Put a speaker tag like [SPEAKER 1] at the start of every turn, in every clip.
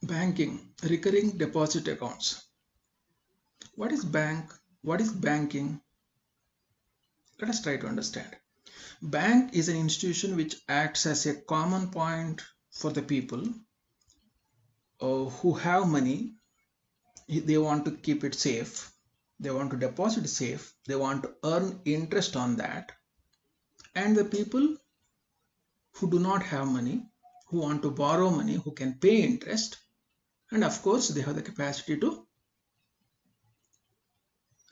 [SPEAKER 1] Banking, recurring deposit accounts. What is bank? What is banking? Let us try to understand. Bank is an institution which acts as a common point for the people who have money. They want to keep it safe. They want to deposit safe. They want to earn interest on that. And the people who do not have money, who want to borrow money, who can pay interest, and of course they have the capacity to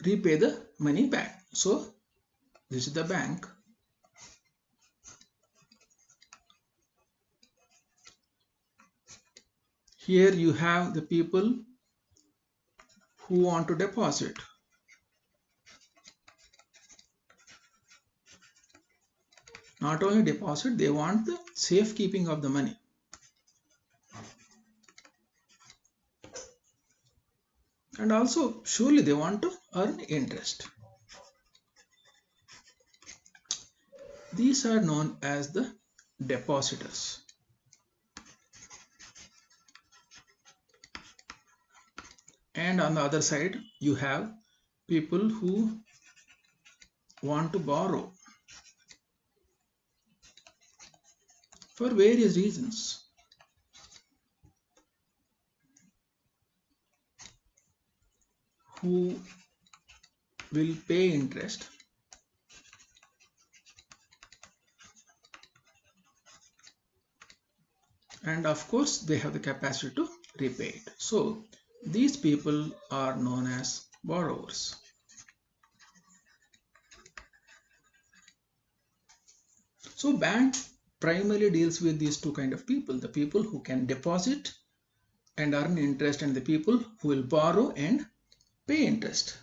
[SPEAKER 1] repay the money back. So this is the bank. Here you have the people who want to deposit. Not only deposit, they want the safekeeping of the money. And also surely they want to earn interest. These are known as the depositors. And on the other side, you have people who want to borrow for various reasons. Who will pay interest and of course they have the capacity to repay it. So these people are known as borrowers. So bank primarily deals with these two kind of people, the people who can deposit and earn interest and the people who will borrow and pay interest.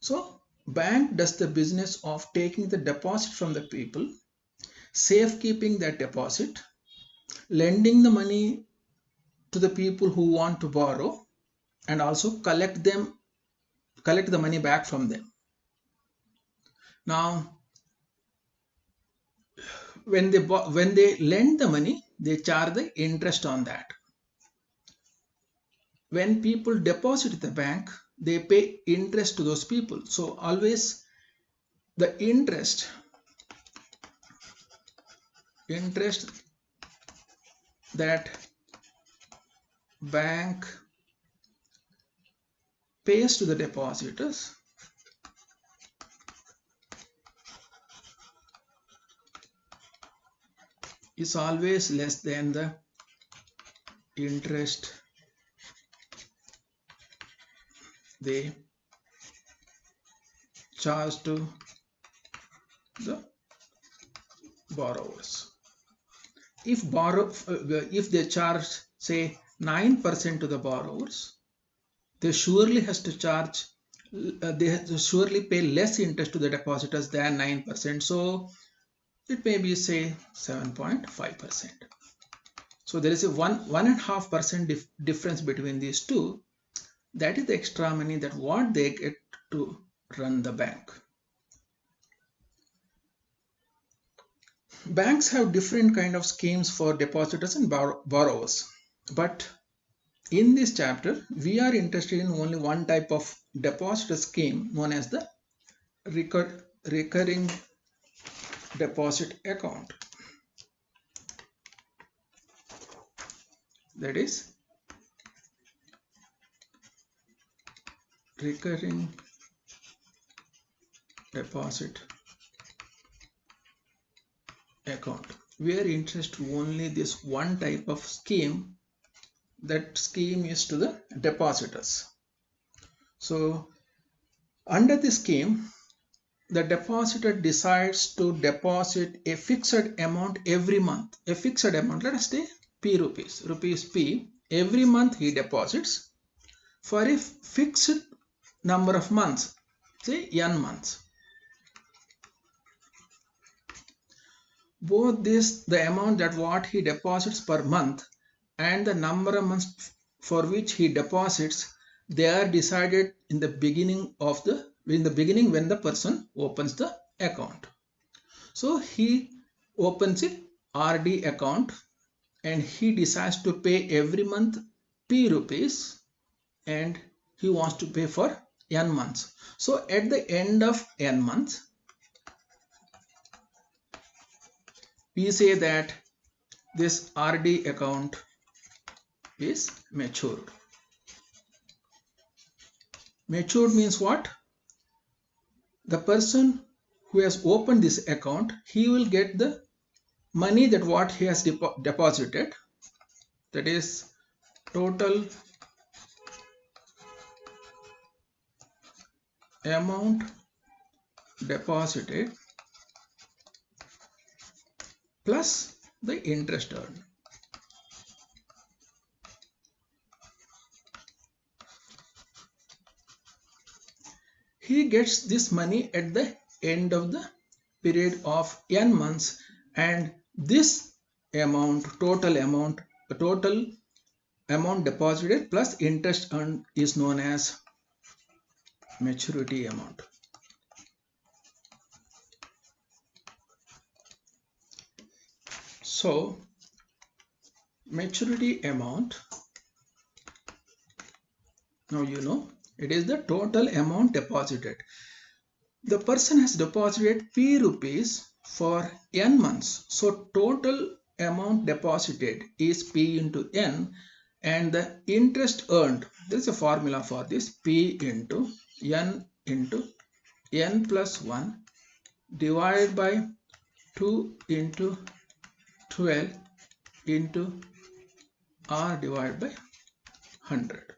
[SPEAKER 1] So bank does the business of taking the deposit from the people, safekeeping that deposit, lending the money to the people who want to borrow, and also collect the money back from them. Now when they lend the money, they charge the interest on that. When people deposit at the bank, they pay interest to those people. So always the interest that bank pays to the depositors is always less than the interest they charge to the borrowers. If they charge say 9% to the borrowers, they surely pay less interest to the depositors than 9%. So it may be say 7.5%. So there is a 1.5% difference between these two. That is the extra money that what they get to run the bank. Banks have different kind of schemes for depositors and borrowers, but in this chapter we are interested in only one type of depositor scheme known as the recurring deposit account. That is recurring deposit account. We are interested only this one type of scheme. That scheme is to the depositors. So under this scheme, the depositor decides to deposit a fixed amount every month. A fixed amount, let us say P rupees P. Every month he deposits for a fixed number of months, say n months. Both this, the amount that what he deposits per month and the number of months for which he deposits, they are decided in the beginning when the person opens the account. So he opens a RD account and he decides to pay every month P rupees, and he wants to pay for n months. So at the end of n months, we say that this RD account is matured. Matured means what? The person who has opened this account, he will get the money that what he has deposited, that is total amount deposited plus the interest earned. He gets this money at the end of the period of n months, and this amount, total amount deposited plus interest earned is known as maturity amount. So maturity amount, now you know, it is the total amount deposited. The person has deposited P rupees for n months. So total amount deposited is P into n, and the interest earned, there is a formula for this, P into n plus 1 divided by 2 into 12 into R divided by 100.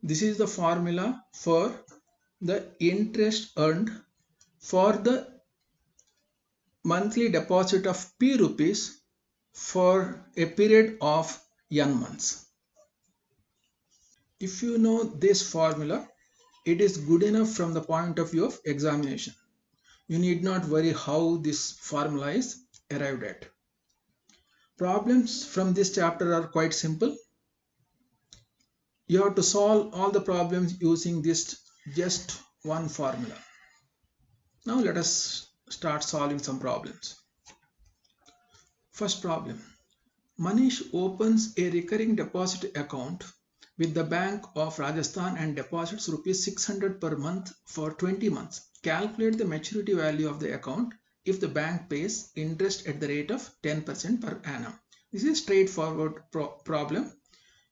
[SPEAKER 1] This is the formula for the interest earned for the monthly deposit of P rupees for a period of n months. If you know this formula, it is good enough from the point of view of examination. You need not worry how this formula is arrived at. Problems from this chapter are quite simple. You have to solve all the problems using this just one formula. Now let us start solving some problems. First problem. Manish opens a recurring deposit account with the Bank of Rajasthan and deposits rupees 600 per month for 20 months. Calculate the maturity value of the account if the bank pays interest at the rate of 10% per annum. This is a straightforward problem.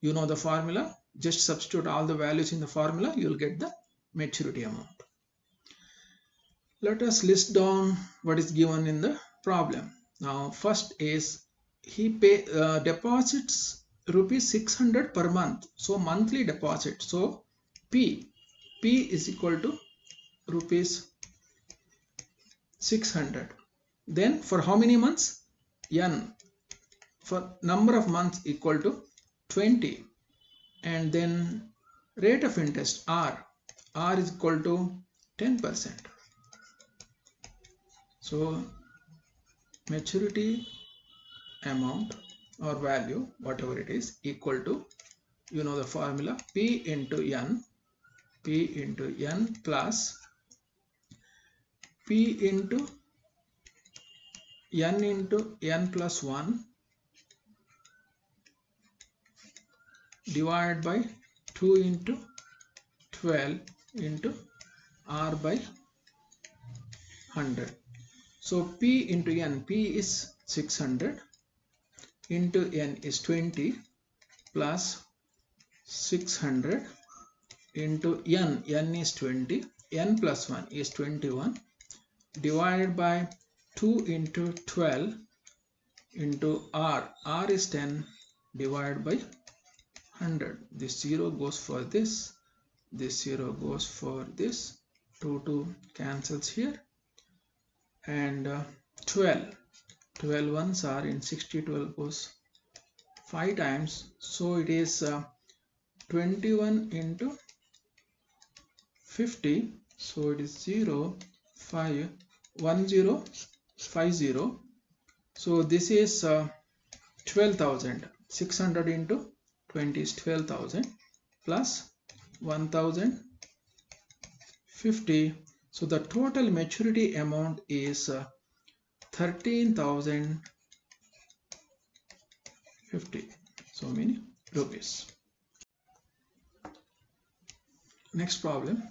[SPEAKER 1] You know the formula. Just substitute all the values in the formula, you will get the maturity amount. Let us list down what is given in the problem. Now first is he deposits rupees 600 per month. So monthly deposit. So P is equal to rupees 600. Then for how many months? N. For number of months equal to 20. And then rate of interest R is equal to 10%. So maturity amount or value, whatever it is, equal to, you know the formula, P into N plus P into N plus 1 divided by 2 into 12 into R by 100. So P into N, P is 600 into N is 20 plus 600 into N is 20, N plus 1 is 21 divided by 2 into 12 into R is 10 divided by 100. This 0 goes for this 0 goes for this, 2 cancels here, and 12 ones are in 60, 12 goes 5 times, so it is 21 into 50, so it is 0 5 1 0 5 0, so this is 12,000. 600 into 20 is 12,000 plus 1,050. So the total maturity amount is 13,000 50. So many rupees. Next problem.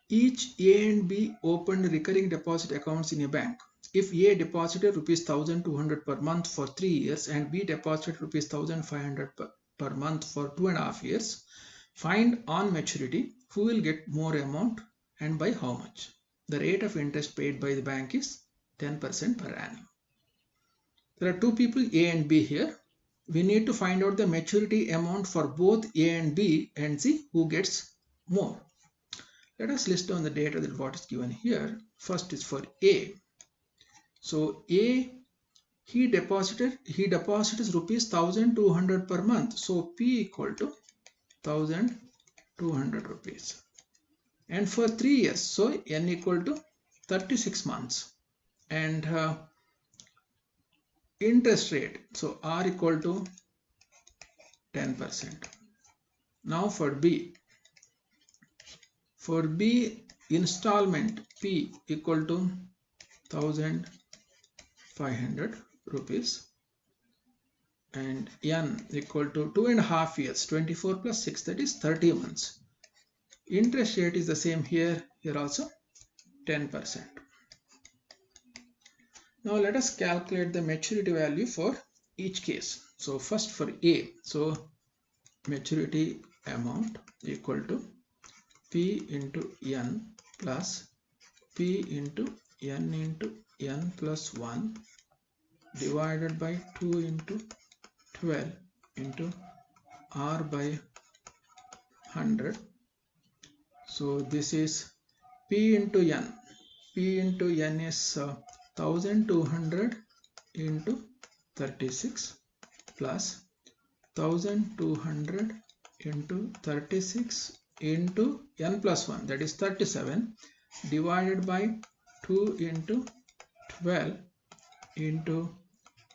[SPEAKER 1] Each A and B opened recurring deposit accounts in a bank. If A deposited rupees 1200 per month for 3 years and B deposited rupees 1500 per month for 2.5 years, find on maturity who will get more amount and by how much. The rate of interest paid by the bank is 10% per annum. There are two people A and B here. We need to find out the maturity amount for both A and B and see who gets more. Let us list down the data that what is given here. First is for A. So A, he deposited rupees 1200 per month. So P equal to 1200 rupees. And for 3 years, so N equal to 36 months. And interest rate, so R equal to 10%. Now for B. For B, installment P equal to 1500 rupees and N equal to 2.5 years, 24 plus 6, that is 30 months. Interest rate is the same here also 10%. Now let us calculate the maturity value for each case. So first for A, so maturity amount equal to P into N plus P into N plus 1 divided by 2 into 12 into R by 100. So this is P into N. P into N is 1200 into 36 plus 1200 into 36 into N plus 1, that is 37, divided by 2 into 12 into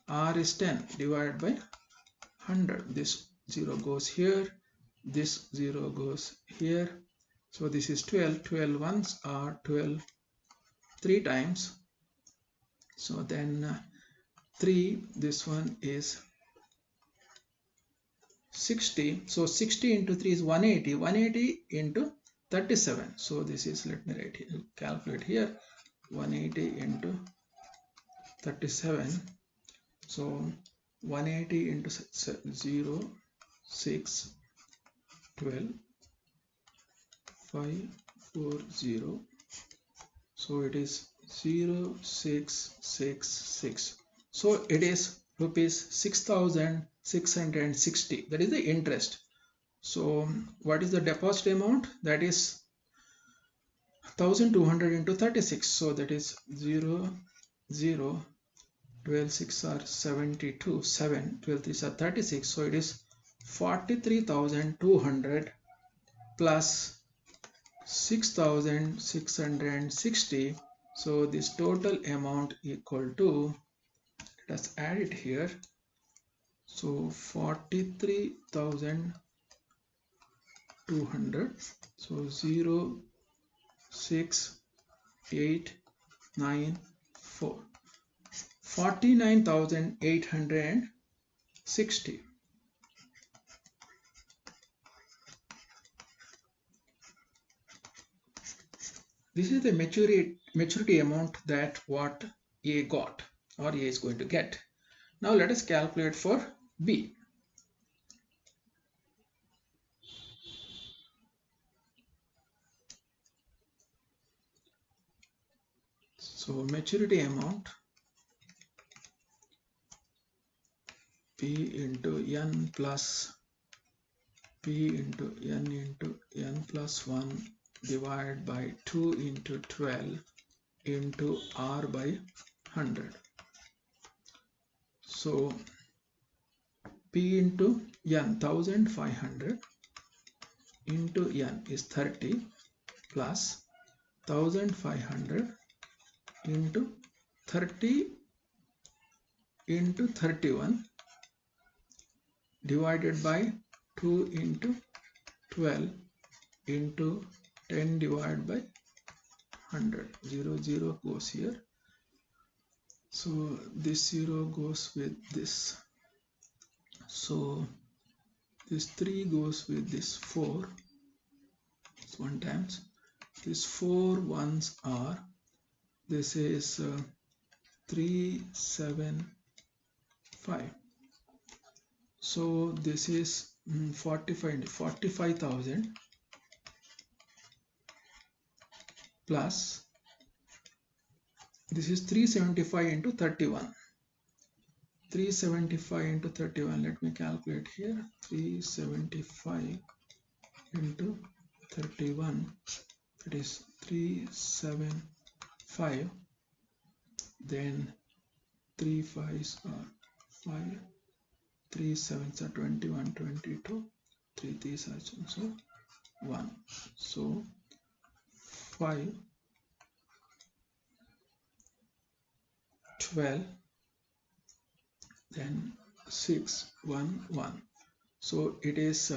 [SPEAKER 1] R is 10 divided by 100. This 0 goes here, this 0 goes here. So this is 12. 12 ones are 12 3 times. So then 3, this one is 60. So 60 into 3 is 180. 180 into 37. So this is, let me write here, calculate here, 180 into 37. So 180 into 0, 6, 12, 5, 4, 0. So it is 0, 6, 6, 6. So it is rupees 6,660. That is the interest. So what is the deposit amount? That is 1200 into 36. So that is 0, 0, 12 6 are 72, 7, 12 3 are 36. So it is 43,200 plus 6,660. So this total amount equal to, let us add it here. So 43,200. So 0, 6, 8, 9, 4. 49,860. This is the maturity amount that what A got or A is going to get. Now let us calculate for B. So maturity amount P into N plus P into N plus 1 divided by 2 into 12 into R by 100. So P into N, 1500 into N is 30 plus 1500 into 30 into 31 divided by 2 into 12 into 10 divided by 100. 0, 0 goes here. So this 0 goes with this. So this 3 goes with this 4. It's 1 times. These 4 ones are, this is 375. So this is 45,000 plus this is 375 into 31. 375 into 31, let me calculate here. 375 into 31, that is 375, then 3 5s are 5, 3 7s are 21, 22, 3 3s are also 1. So 5, 12, then 6, 1, 1. So it is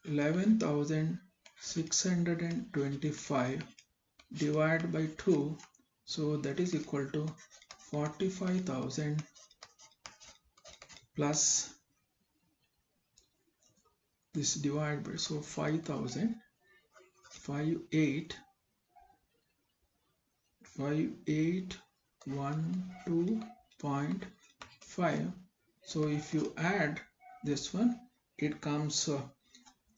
[SPEAKER 1] 11,625 divided by 2. So that is equal to 45,000 plus this divided by, so 5,000, 5812.5. So if you add this one, it comes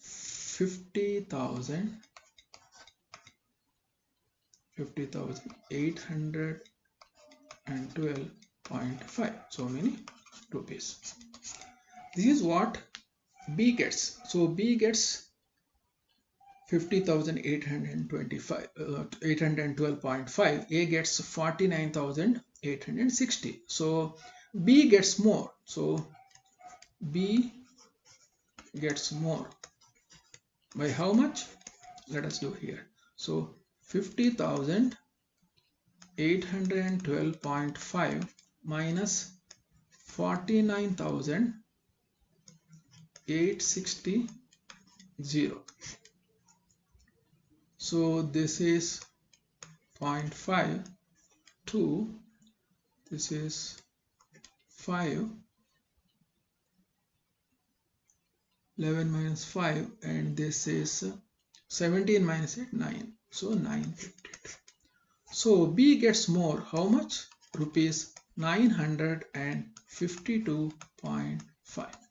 [SPEAKER 1] 50,812.5. so many rupees. This is what B gets. So B gets 50,825, 812.5. A gets 49,860. So B gets more. So B gets more. By how much? Let us do here. So 50,812.5 minus 49,860. So this is 0.5, 2, this is 5, 11 minus 5, and this is 17 minus 8, 9. So 952. So B gets more. How much? Rupees 952.5.